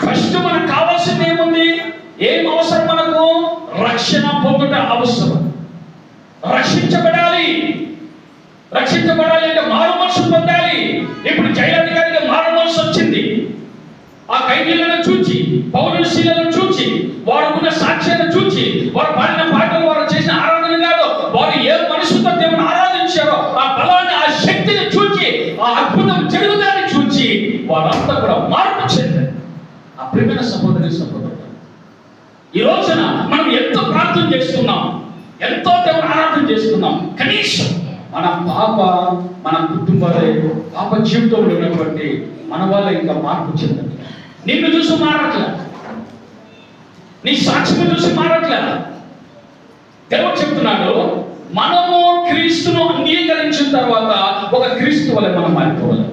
First మనకు కావాల్సింది ఏముంది? ఏం అవసరం? మనకు రక్షణ పొందుట అవసరం. రక్షించబడాలి. రక్షించబడాలి అంటే మారు మనసు పొందాలి. ఇప్పుడు జైలధికారికి మారు మనసు వచ్చింది. ఆ ఖైదీలను చూచి, పౌరుల శీలను చూచి, వాడుకున్న సాక్ష్యాన్ని చూచి, వారు పాడిన పాటలు, వారు చేసిన ఆరాధన కాదు, వారు ఏ మనసుతో దేవుని ఆరాధించారో ఆ బలాన్ని, ఆ శక్తిని చూచి, ఆ అద్భుతం జరుగుదాన్ని చూచి వారంతా కూడా మార్పు చెందారు. ఆ ప్రియమైన సహోదరి సహోదరుడు, ఈ రోజున మనం ఎంతో ప్రార్థన చేస్తున్నాం, ఎంతో దేవుని ఆరాధన చేస్తున్నాం. కనీసం మన మన కుటుంబాలే, పాప జీవితంలో ఉన్నటువంటి మన వల్ల ఇంకా మార్పు చెందండి. నిన్ను చూసి మారట్లే, నీ సాక్ష్యం చూసి మారట్లే. దేవుడు చెప్తున్నాడు, మనము క్రీస్తును అంగీకరించిన తర్వాత ఒక క్రీస్తు వల్ల మనం మారిపోవాలి.